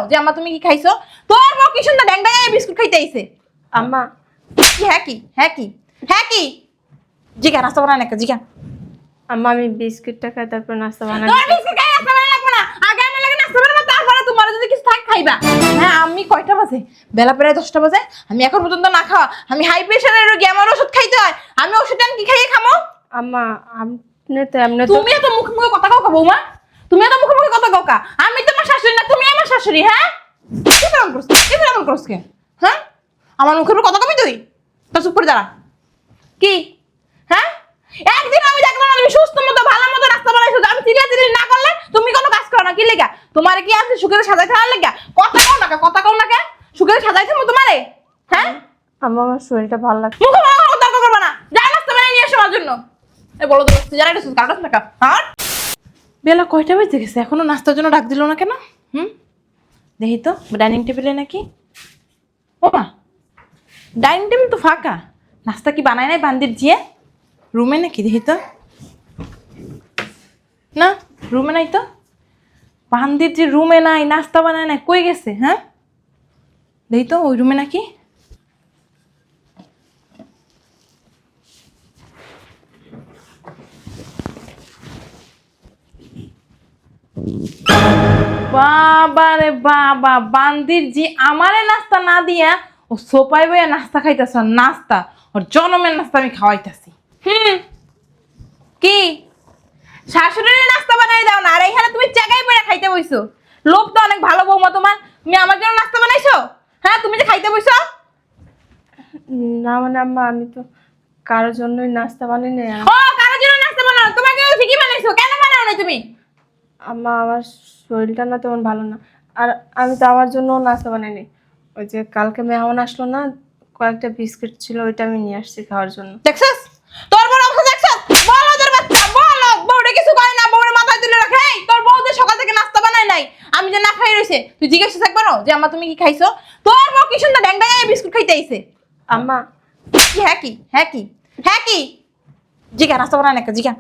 যে আম্মা তুমি কি খাইছো? তোর বউ কি সুন্দর ড্যাংডাঙায় বিস্কুট খাইতে আইছে। আম্মা কি হ্যাঁ কি জিগা নাস্তা বানায় নাকি জিগা। আম্মা আমি বিস্কুটটা খাই তারপর নাস্তা বানাই। তোর বিস্কুট খাই নাস্তা বানায় লাগবে না, আগে আমার লাগে নাস্তা বানাবো, তারপরে তোমার যদি কিছু থাক খাইবা। হ্যাঁ আমি কয়টা বাজে? বেলা প্রায় 10টা বাজে, আমি এখন পর্যন্ত না খাওয়া। আমি হাই প্রেশারের রোগী, আমার ওষুধ খাইতে হয়। আমি ওষুধটা কি খাইয়ে খামো? আম্মা আপনি তো এমনি তো তুমি এত মুখে মুখে কথা কাও বৌমা, তুমি এত মুখে মুখে কথা কাও। আমি তোমার শাশুড়ি না, তুমি আমার শাশুড়ি। হ্যাঁ কি এমন করছ, কি এমন করছ কে? হ্যাঁ আমার মুখের উপর কথা কবি তুই? তো চুপ করে দাঁড়া। কি হ্যাঁ একদিন আমি দেখলাম না তুমি সুস্থ মতো ভালো মতো রাস্তা বানাইছো, আমি চিল্লাচিল্লি না করলে তুমি কোনো কাজ করো না। কি লেগা তোমার কি আছে সুখের সাজাই থাকার লেগা? কথা কও না কে সুখের সাজাই থাকবো তোমারে? হ্যাঁ আম্মা আমার শরীরটা ভালো লাগছে। মুখে মুখে তর্ক করবে না, যাই নাস্তা বানাই নিয়ে আসো আমার জন্য। এই বলো তো যারা এটা কাটাস না কা। আর বেলা কয়টা বেজে গেছে, এখনো নাস্তার জন্য ডাক দিল না কেন? দেখি তো ডাইনিং টেবিলে নাকি। ও মা, ডাইনিং টেবিল তো ফাঁকা, নাস্তা কি বানায় নাই বান্দির জিয়ে? রুমে নাকি দেখি তো। না রুমে নাই তো, বান্দির যে রুমে নাই, নাস্তা বানায় নাই, কই গেছে? হ্যাঁ দেখি তো ওই রুমে নাকি। বাবা রে বাবা, বান্দির জি আমারে নাস্তা না দিয়া ও সোপাই বইয়া নাস্তা খাইতেছ। নাস্তা ওর জনমের নাস্তা আমি খাওয়াইতেছি। কি শাশুড়ির নাস্তা বানাই দাও না, আর এখানে তুমি চাগাই পড়ে খাইতে বইছো। লোভ তো অনেক ভালো বৌমা তোমার, তুমি আমার জন্য নাস্তা বানাইছো? হ্যাঁ তুমি যে খাইতে বইছো। না মানে আম্মা আমি তো কারোর জন্যই নাস্তা বানাই না। ও কারোর জন্য নাস্তা বানাও, তোমাকে ঠিকই বানাইছো, কেন বানাও না তুমি? আম্মা আমার শরীরটা না তেমন ভালো না, আর আমি তো আমার জন্য নাস্তা বানাই নি। ওই যে কালকে মেহমান আসলো না, কয়েকটা বিস্কিট ছিল, ওইটা আমি নিয়ে আসছি খাওয়ার জন্য। দেখছস তোর বড় অবস্থা দেখছস? বল ওদের বাচ্চা বল, বউরে কিছু কয় না, বউরে মাথায় তুলে রাখে। এই তোর বউ যে সকাল থেকে নাস্তা বানায় নাই, আমি যে না খাই রইছে, তুই জিজ্ঞেস একবারও যে আম্মা তুমি কি খাইছো? তোর বউ কি সুন্দর ড্যাংডাঙায় বিস্কুট খাইতে আইছে। আম্মা কি জিগা নাস্তা বানায় নাকি জিগা।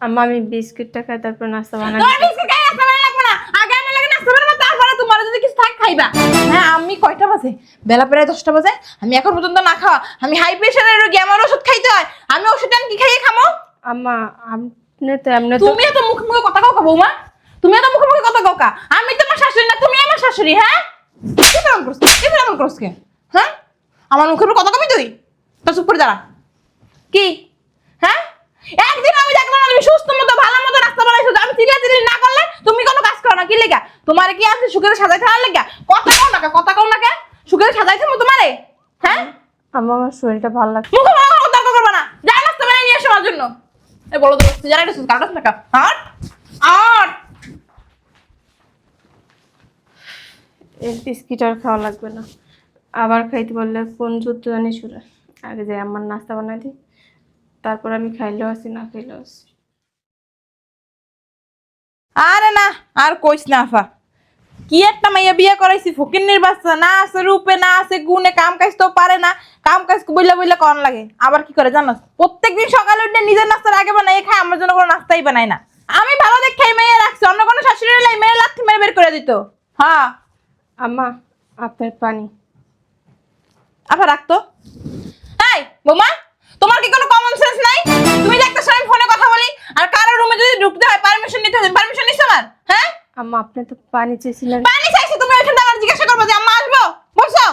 আম্মা আমি বিস্কিটটা খাই তারপর নাস্তা বানাই। তোর বিস্কুট খাই নাস্তা বানায় লাগবে না, আগে আমার লাগে নাস্তা বানাবো, তারপরে তোমার যদি কিছু থাক খাইবা। হ্যাঁ আমি কয়টা বাজে? বেলা প্রায় 10টা বাজে, আমি এখন পর্যন্ত না খাওয়া। আমি হাই প্রেশারের রোগী, আমার ওষুধ খাইতে হয়। আমি ওষুধটা কি খাইয়ে খামো? আম্মা আপনি তো এমনি তো তুমি এত মুখে মুখে কথা কাও বৌমা, তুমি এত মুখে মুখে কথা কাও। আমি তোমার শাশুড়ি না, তুমি আমার শাশুড়ি। হ্যাঁ কি এমন করছ কে? হ্যাঁ আমার মুখের উপর কথা কবি তুই? তো চুপ করে দাঁড়া। কি হ্যাঁ একদিন আমি দেখলাম না তুমি সুস্থ মতো ভালো মতো রাস্তা বানাইছো, আমি চিল্লাচিল্লি না করলে তুমি কোনো কাজ করো না। কি লেগা তোমার কি আছে সুখের সাজাই থাকার লেগা? কথা কও না কে সুখের সাজাই থাকবো তোমারে? হ্যাঁ আম্মা আমার শরীরটা ভালো লাগছে। মুখে মুখে তর্ক করবে না, যাই নাস্তা বানাই নিয়ে আসো আমার জন্য। এই বলো তো যারা এটা কাটাস না কা। আর এই বিস্কিট আর খাওয়া লাগবে না, আবার খাইতে বললে কোন যুদ্ধ জানি শুরু। আগে যে আমার নাস্তা বানাই দিই, তারপর আমি খাইলেও আসি না খাইলেও আসি। আরে না আর কইস না আফা, কি একটা মাইয়া বিয়ে করাইছি, ফকিন্নির বাচ্চা, না আছে রূপে না আছে গুণে, কাম কাজ তো পারে না। কাম কাজ বইলা বইলা কন লাগে। আবার কি করে জানাস, প্রত্যেকদিন সকালে উঠে নিজের নাস্তার আগে বানাই খায়, আমার জন্য কোনো নাস্তাই বানাই না। আমি ভালো দেখে মেয়ে রাখছি, অন্য কোনো শাশুড়ি হলে মেয়ে লাথি মেরে বের করে দিত। হ্যাঁ আম্মা আপনার পানি। আবার রাখতো। এই বোমা, তোমার কি কোনো কমন সেন্স নাই? তুমি যে একটা সময় ফোনে কথা বলি, আর কারো রুমে যদি ঢুকতে হয় পারমিশন নিতে হয়, পারমিশন নিছ আমার? হ্যাঁ আম্মা আপনি তো পানি চেয়েছিলেন। পানি চাইছি, তুমি ওইখানে আমার জিজ্ঞাসা করবো যে আম্মা আসবো বলছো?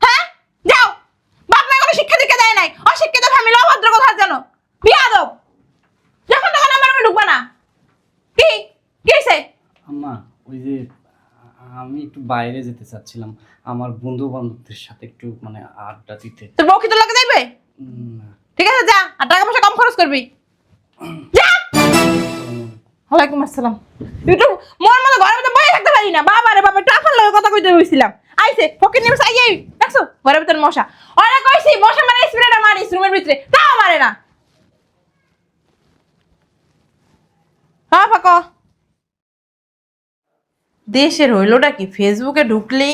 হ্যাঁ যাও, বাপ মা কোনো শিক্ষা দীক্ষা দেয় নাই, অশিক্ষিত ফ্যামিলি, অভদ্র কথা জানো, বিয়াদব, যখন তখন আমার রুমে ঢুকবা না। কি কি হইছে? আম্মা ওই যে আমি একটু বাইরে যেতে চাচ্ছিলাম, আমার বন্ধু বান্ধবদের সাথে একটু মানে আড্ডা দিতে। তোর বউ কি তোর লাগে যাইবে? না। ঠিক আছে যা, আর টাকা পয়সা কম খরচ করবি, যা। ওয়ালাইকুম আসসালাম। একটু মোর মতো ঘরের মধ্যে বসে থাকতে পারি না। বাবা রে বাবা, একটু আফার লগে কথা কইতে বসছিলাম, আইছে ফকির নিউজ আইয়ে দেখছো ঘরের ভিতরে মশা। ওরা কইছি মশা মারে স্প্রেটা মারিস রুমের ভিতরে, তাও মারে না। হ্যাঁ ফাঁকা দেশের হইলোটা কি, ফেসবুকে ঢুকলেই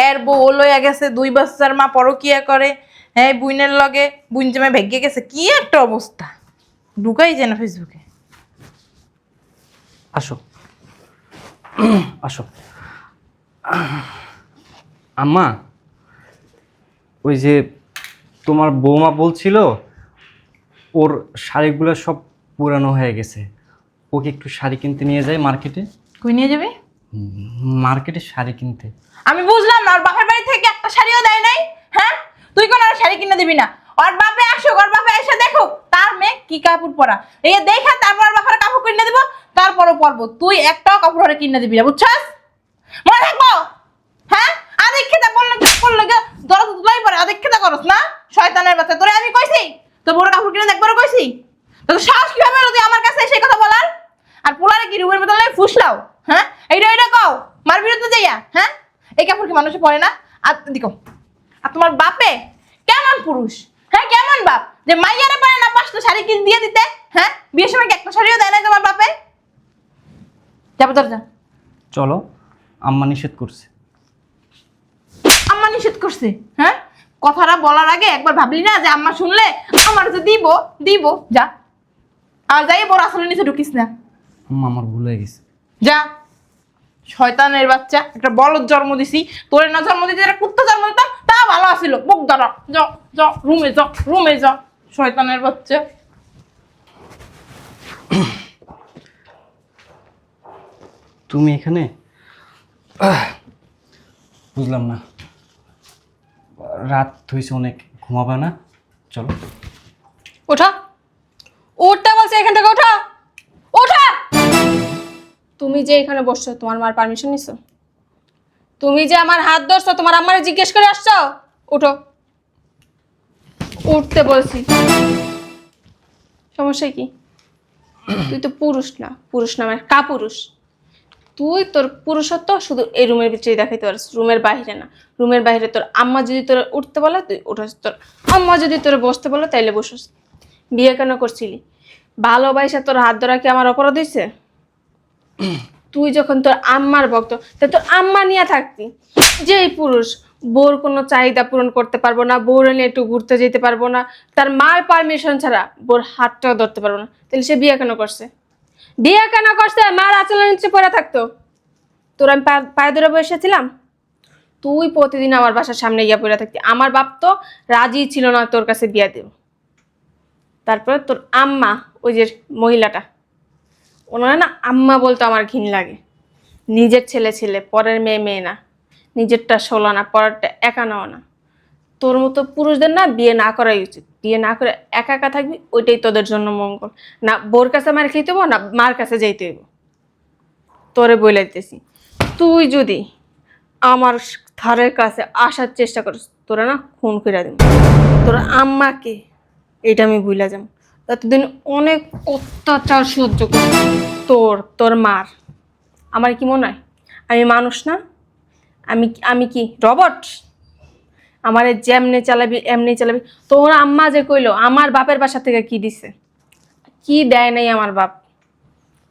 এর বউ লইয়া গেছে, 2 বাচ্চার মা পরকিয়া করে, হ্যাঁ বুইনের লগে, বুইন জামাই ভেগে গেছে, কি একটা অবস্থা। ঢুকাই যায় না ফেসবুকে। আসো আসো। আম্মা, ওই যে তোমার বৌমা বলছিল ওর শাড়িগুলো সব পুরানো হয়ে গেছে, ওকে একটু শাড়ি কিনতে নিয়ে যায় মার্কেটে। কই নিয়ে যাবি? মার্কেটে শাড়ি কিনতে। আমি বুঝলাম না, ওর বাপের বাড়ি থেকে একটা শাড়িও দেয় নাই। হ্যাঁ, তুই কোন আর শাড়ি কিনে দিবি না? ওর বাপে আসুক, ওর বাপে এসে দেখুক তার মেয়ে কি কাপড় পরা, এই দেখা তারপর ওর বাপের কাপড় কিনে দিব, তারপরও পরবো। তুই একটাও কাপড় ওরে কিনে দিবি না, বুঝছস? মনে থাকবো। হ্যাঁ, আদিক্ষেতা বললে দরদ তুলাই পরে আদিক্ষেতা করস না, শয়তানের বাচ্চা। তোরে আমি কইছি তোর বড় কাপড় কিনে দেখবারও কইছি? তোর সাহস কিভাবে হলো তুই আমার কাছে সেই কথা বলার? আর পোলারে কি রুমের বদলে ফুসলাও? হ্যাঁ, এইটা কও মার বিরুদ্ধে যাইয়া। হ্যাঁ, এই কাপড় কি মানুষে পরে না? আর দেখো, আর তোমার বাপে কেমন পুরুষ? হ্যাঁ, কেমন বাপ যে মাইয়ারে পারে না 5টা শাড়ি কিনে দিয়ে দিতে? হ্যাঁ, বিয়ের সময় কি একটা শাড়িও দেয় না তোমার বাপে? যাবো দরজা। চলো, আম্মা নিষেধ করছে। আম্মা নিষেধ করছে? হ্যাঁ, কথাটা বলার আগে একবার ভাবলি না যে আম্মা শুনলে আমার যে দিব? যা, আর যাই বড় আসলে নিচে ঢুকিস না। আম্মা, আমার ভুল হয়ে গেছে। যা, শয়তানের বাচ্চা, একটা বলদ জন্ম দিছি, তোরে না জন্ম দিতে একটা কুত্তা জন্ম দিতাম তা ভালো আছিল। বুক ধরা, যা রুমে যা, শয়তানের বাচ্চা। তুমি এখানে? বুঝলাম না, রাত হয়েছে অনেক, ঘুমাবে না? চলো। ওঠা, উঠতে বলছে, এখান থেকে ওঠা, ওঠা। তুমি যে এখানে বসছো, তোমার মার পারমিশন নিছো? তুমি যে আমার হাত ধরছো, তোমার আম্মারে জিজ্ঞেস করে আসছো? উঠো, উঠতে বলছি। সমস্যা কি? তুই তো পুরুষ না, পুরুষ না মানে কাপুরুষ। তুই তোর পুরুষত্ব শুধু এই রুমের ভিতরেই দেখাইতে পারিস, রুমের বাইরে না। রুমের বাইরে তোর আম্মা যদি তোর উঠতে বলে তুই উঠোস, তোর আম্মা যদি তোর বসতে বলে তাইলে বসোস। বিয়ে কেন করছিলি? ভালোবাসা তোর হাত ধরা কি আমার অপরাধ হয়েছে? তুই যখন তোর আম্মার ভক্ত, তা তোর আম্মা নিয়ে থাকতি। যেই পুরুষ বউর কোনো চাহিদা পূরণ করতে পারবো না, বউর নিয়ে একটু ঘুরতে যেতে পারবো না, তার মার পারমিশন ছাড়া বউর হাতটাও ধরতে পারবো না, তাহলে সে বিয়ে কেন করছে? বিয়ে কেন করছে? মার আচরণ নিচে পড়ে থাকতো। তোর আমি পায়ে ধরে বসেছিলাম? তুই প্রতিদিন আমার বাসার সামনে গিয়ে পড়ে থাকতি। আমার বাপ তো রাজি ছিল না তোর কাছে বিয়ে দেব। তারপরে তোর আম্মা, ওই যে মহিলাটা, ওনারা না আম্মা বলতে আমার ঘিন লাগে। নিজের ছেলে পরের মেয়ে না, নিজেরটা 16 না, পরেরটা একা নেওয়া না। তোর মতো পুরুষদের না বিয়ে না করাই উচিত। বিয়ে না করে একা একা থাকবি, ওইটাই তোদের জন্য মঙ্গল। না বোর কাছে মার খেতে হইব, না মার কাছে যাইতে হইব। তোরে বলে দিতেছি, তুই যদি আমার ধারের কাছে আসার চেষ্টা করিস, তোরা না খুন করে দিব। তোর আম্মাকে এটা আমি ভুলে যাব। এতদিন অনেক অত্যাচার সহ্য করছি তোর মার। আমার কি মনে হয় আমি মানুষ না? আমি কি রবট? আমারে যেমনে চালাবি এমনি চালাবি। তোর আম্মা যে কইলো আমার বাপের বাসা থেকে কি দিছে, কি দেয় নাই আমার বাপ।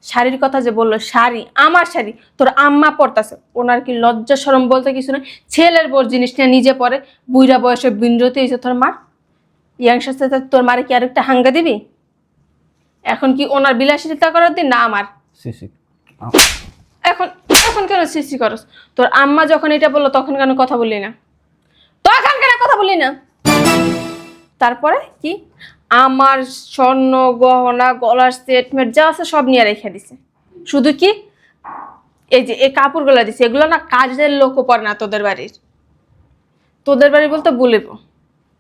শাড়ির কথা যে বললো, শাড়ি, আমার শাড়ি তোর আম্মা পরতাছে। ওনার কি লজ্জা শরম বলতে কিছু নেই? ছেলের বর জিনিস নিয়ে নিজে পরে, বুইরা বয়সে বিন্দ্রতে হয়েছে তোর মার। ইয়াংসার সাথে তোর মারে কি আরেকটা হাঙ্গা দিবি? এখন কি ওনার বিলাসিতা করার দিন না আমার? এখন এখন কেন সৃষ্টি করস? তোর আম্মা যখন এটা বললো তখন কেন কথা বললি না? তখন কেন কথা বললি না? তারপরে কি আমার স্বর্ণ গহনা গলার সেটমেট যা আছে সব নিয়ে রেখে দিছে। শুধু কি এই যে এই কাপড়গুলো দিছে, এগুলো না কাজের লোকও পরে না তোদের বাড়ির। তোদের বাড়ি বলতে বলিব,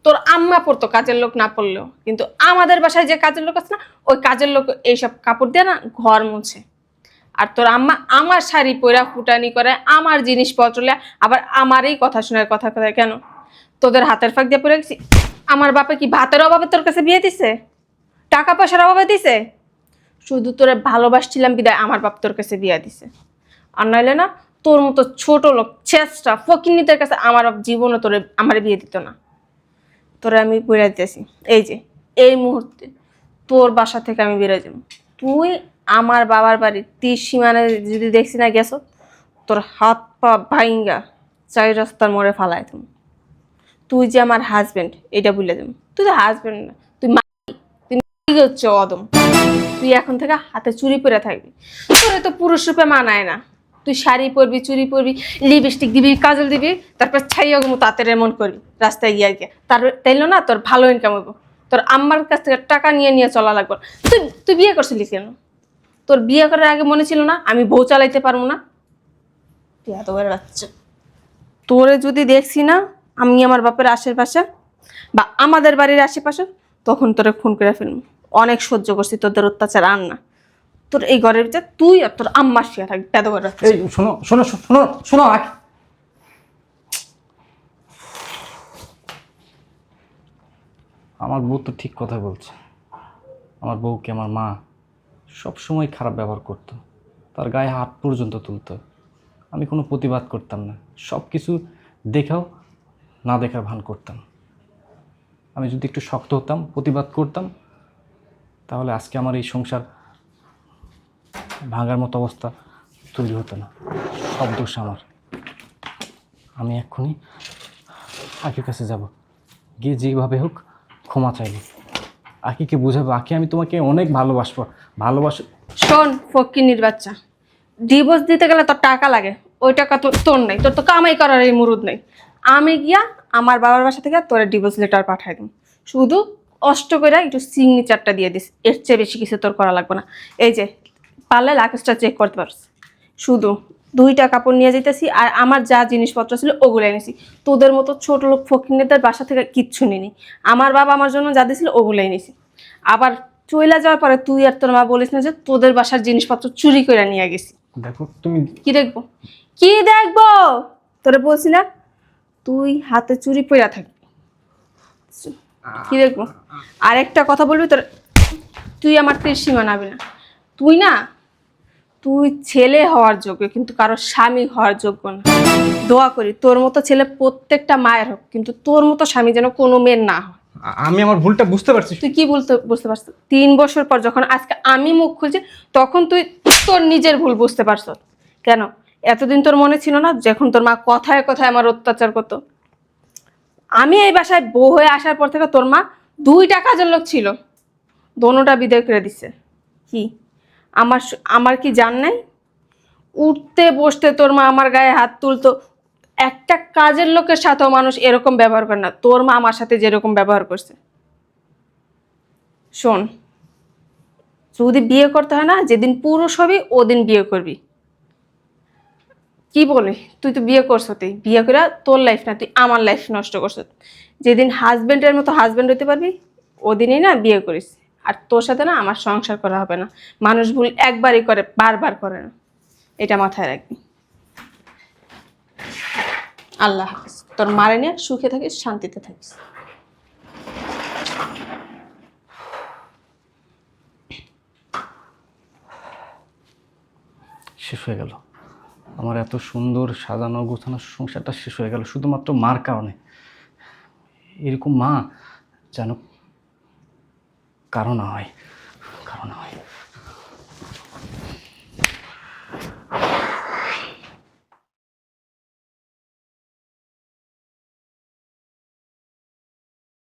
তোর আম্মা পরতো কাজের লোক না পড়লেও, কিন্তু আমাদের বাসায় যে কাজের লোক আছে না, ওই কাজের লোক এইসব কাপড় দিয়ে না ঘর মুছে। আর তোর আম্মা আমার শাড়ি পরা ফুটানি করে, আমার জিনিসপত্র আবার আমারই কথা শোনার কথা কেন? তোদের হাতের ফাঁক দিয়ে পড়ে গেছি। আমার বাপে কি ভাতের অভাবে তোর কাছে বিয়ে দিছে? টাকা পয়সার অভাবে দিছে? শুধু তোরে ভালোবাসছিলাম বিদায় আমার বাপ তোর কাছে বিয়ে দিছে। আর নাইলে না তোর মতো ছোট লোক ছেঁচটা ফকিন্নিদের কাছে আমার বাপ জীবনও তোরে আমার বিয়ে দিত না। তোরে আমি বেড়ে দিতেছি, এই যে এই মুহূর্তে তোর বাসা থেকে আমি বেরো যাব। তুই আমার বাবার বাড়ির 30 সীমানে যদি দেখছি না গেছো, তোর হাত পা ভাইঙ্গা 4 রাস্তার মোড়ে ফালায় তুমি। তুই যে আমার হাজবেন্ড এটা ভুলে যাব। তুই তো হাজবেন্ড না, তুই হচ্ছে অদম। তুই এখন থেকে হাতে চুরি পরে থাকবি। তোরে তো পুরুষ রূপে মানায় না। তুই শাড়ি পরবি, চুড়ি পরবি, লিপস্টিক দিবি, কাজল দিবি, তারপর ছাইয়া মতো হাতের এমন করবি রাস্তায় গিয়ে গিয়ে। তাইলো না তোর ভালো ইনকাম হইব, তোর আম্মার কাছ থেকে টাকা নিয়ে নিয়ে চলা লাগবে। তুই তুই বিয়ে করছিলি কেন? তোর বিয়ে করার আগে মনে ছিল না আমি বউ চালাইতে পারবো না? তুই এত বড় বাচ্চা, তোরে যদি দেখছি না আমি আমার বাপের আশেপাশে বা আমাদের বাড়ির আশেপাশে, তখন তোরে খুন করে ফেলবো। অনেক সহ্য করছি তোদের অত্যাচার, আর না। তোর এই ঘরের ভিতরে তুই আর তোর আম্মা শুয়ে থাকবি। এত বড় বাচ্চা। এই শোনো শোনো শোনো শোনো আমার বউ তো ঠিক কথা বলছে। আমার বউকে আমার মা সব সময় খারাপ ব্যবহার করতো, তার গায়ে হাত পর্যন্ত তুলতো। আমি কোনো প্রতিবাদ করতাম না, সব কিছু দেখাও না দেখার ভান করতাম। আমি যদি একটু শক্ত হতাম, প্রতিবাদ করতাম, তাহলে আজকে আমার এই সংসার ভাঙার মতো অবস্থা তৈরি হতো না। সব দোষ আমার। আমি এক্ষুনি আকির কাছে যাব, গিয়ে যেভাবে হোক ক্ষমা চাইব, আকিকে বুঝাবো, আকি আমি তোমাকে অনেক ভালোবাসো। শোন ফকিনির বাচ্চা, ডিভোর্স দিতে গেলে তোর টাকা লাগে, ওই টাকা তো তোর নেই, তোর তো কামাই করার এই মুরুদ নেই। আমি গিয়া আমার বাবার বাসা থেকে তোর ডিভোর্স লেটার পাঠাই দিই, শুধু কষ্ট করে একটু সিগনেচারটা দিয়ে দিস, এর চেয়ে বেশি কিছু তোর করা লাগবে না। এই যে পারলে লাগেজটা চেক করতে পারস, শুধু 2টা কাপড় নিয়ে যেতেছি, আর আমার যা জিনিসপত্র ছিল ওগুলো এনেছি। তোদের মতো ছোট লোক ফকিরদের বাসা থেকে কিচ্ছু নিনি, আমার বাবা আমার জন্য যা দিয়েছিল ওগুলো এনেছি। আবার চইলা যাওয়ার পরে তুই আর তোর মা বলিস না যে তোদের বাসার জিনিসপত্র চুরি করে নিয়ে গেছি। দেখো তুমি কি দেখবো? কি দেখবো? তোরে বলছি না তুই হাতে চুরি পইরা থাকবি, কি দেখবো? আর একটা কথা বলবি তোর, তুই আমার তীরসীমা নাবি না। তুই না, তুই ছেলে হওয়ার যোগ্য কিন্তু কারো স্বামী হওয়ার যোগ্য না। দোয়া করি তোর মতো ছেলে প্রত্যেকটা মায়ের হোক, কিন্তু তোর মতো স্বামী যেন কোনো মেয়ের না হয়। আমি আমার ভুলটা বুঝতে পারছি। তুই কি বুঝতে পারছিস? 3 বছর পর যখন আজকে আমি মুখ খুলছি, তখন তুই তোর নিজের ভুল বুঝতে পারছ। কেন এতদিন তোর মনে ছিল না যখন তোর মা কথায় কথায় আমার অত্যাচার করতো? আমি এই বাসায় বউ হয়ে আসার পর থেকে তোর মা 2টা কাজের লোক ছিল, দোনোটা বিদায় করে দিছে। কি আমার কি জান নাই? উঠতে বসতে তোর মা আমার গায়ে হাত তুলতো। একটা কাজের লোকের সাথেও মানুষ এরকম ব্যবহার করে না, তোর মা আমার সাথে যেরকম ব্যবহার করছে। শোন, যদি বিয়ে করতে হয় না, যেদিন পুরুষ হবি ওদিন বিয়ে করবি। কি বলে তুই তো বিয়ে করছ, তুই বিয়ে করে তোর লাইফ না, তুই আমার লাইফ নষ্ট করছ। যেদিন হাজবেন্ডের মতো হাজবেন্ড হতে পারবি ওদিনই না বিয়ে করিস। আর তোর সাথে না আমার সংসার করা হবে না। মানুষ ভুল একবারই করে, বারবার করে না, এটা মাথায় রাখবি। আল্লাহ হাফেজ। তোর মারে নিয়ে সুখে থাকিস, শান্তিতে থাকিস। শেষ হয়ে গেল আমার এত সুন্দর সাজানো গোছানো সংসারটা, শেষ হয়ে গেল শুধুমাত্র মার কারণে। এরকম মা যেন কারো না হয়।